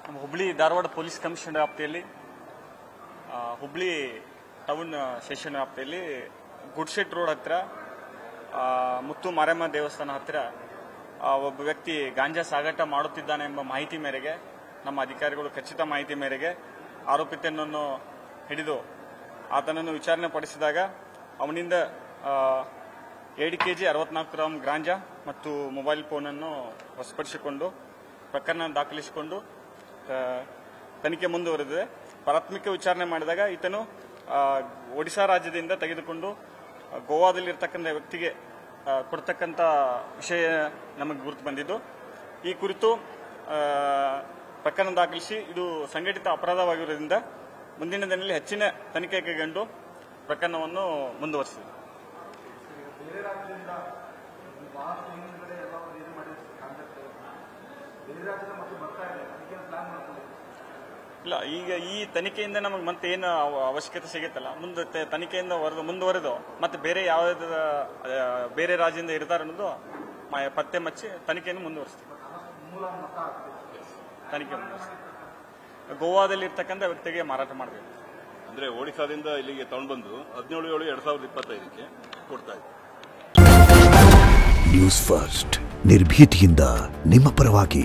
ನಮ್ಮ Hubli Dharwad police commissioner ವ್ಯಾಪ್ತಿಯಲ್ಲಿ Hubli town station ವ್ಯಾಪ್ತಿಯಲ್ಲಿ ಗುಡ್ಶೆಟ್ ರೋಡ್ ಹತ್ತಿರ ಮುತ್ತು ಮಾರಮ್ಮ ದೇವಸ್ಥಾನ ಹತ್ತಿರ ಒಬ್ಬ ವ್ಯಕ್ತಿ ಗಾಂಜಾ ಸಾಗಾಟ ಮಾಡುತ್ತಿದ್ದಾನೆ ಎಂಬ ಮಾಹಿತಿ ಮೇರೆಗೆ ನಮ್ಮ ಅಧಿಕಾರಿಗಳು ಖಚಿತ ಮಾಹಿತಿ ಮೇರೆಗೆ ಆರೋಪಿತನನ್ನು ಹಿಡಿದು ಆತನನ್ನು ವಿಚಾರಣೆ ಪಡಿಸಿದಾಗ ಅವನಿಂದ 2 kg 64 ಗ್ರಾಂ ಗಾಂಜಾ ಮತ್ತು ಮೊಬೈಲ್ ಫೋನನ್ನು ವಶಪಡಿಸಿಕೊಂಡು ಪ್ರಕರಣ ದಾಖಲಿಸಿಕೊಂಡು ತನಿಖೆ ಮುಂದುವರೆದಿದೆ. ಪ್ರಾಥಮಿಕ ವಿಚಾರಣೆ ಮಾಡಿದಾಗ ಈತನು ಒಡಿಶಾ ರಾಜ್ಯದಿಂದ ತೆಗೆದುಕೊಂಡು ಗೋವಾದಲ್ಲಿರ್ತಕ್ಕಂಥ ವ್ಯಕ್ತಿಗೆ ಕೊಡ್ತಕ್ಕಂಥ ವಿಷಯ ನಮಗೆ ಗುರುತು ಬಂದಿದ್ದು. ಈ ಕುರಿತು ಪ್ರಕರಣ ದಾಖಲಿಸಿ ಇದು ಸಂಘಟಿತ ಅಪರಾಧವಾಗಿರುವುದರಿಂದ ಮುಂದಿನ ದಿನದಲ್ಲಿ ಹೆಚ್ಚಿನ ತನಿಖೆ ಕೈಗೊಂಡು ಪ್ರಕರಣವನ್ನು ಮುಂದುವರಿಸಿದೆ. ಇಲ್ಲ, ಈಗ ಈ ತನಿಖೆಯಿಂದ ನಮಗೆ ಮತ್ತೆ ಏನು ಅವಶ್ಯಕತೆ ಸಿಗುತ್ತಲ್ಲ, ಮುಂದೆ ತನಿಖೆಯಿಂದ ಮುಂದುವರೆದು ಮತ್ತೆ ಬೇರೆ ಯಾವುದೇ ಬೇರೆ ರಾಜ್ಯದಿಂದ ಇರ್ತಾರೆ ಅನ್ನೋದು ಪತ್ತೆ ಮಚ್ಚಿ ತನಿಖೆಯನ್ನು ಮುಂದುವರಿಸ್ತೀವಿ. ತನಿಖೆ ಮುಂದುವರಿಸ್ತೀವಿ. ಗೋವಾದಲ್ಲಿ ಇರ್ತಕ್ಕಂಥ ವ್ಯಕ್ತಿಗೆ ಮಾರಾಟ ಮಾಡಬೇಕು. ಅಂದ್ರೆ ಒಡಿಶಾದಿಂದ ಇಲ್ಲಿಗೆ ತಗೊಂಡ್ಬಂದು 17/7/2025 ಕೊಡ್ತಾ ಇದ್ದಾರೆ. ನ್ಯೂಸ್ ಫಸ್ಟ್ ನಿರ್ಭೀತಿಯಿಂದ ನಿಮ್ಮ ಪರವಾಗಿ.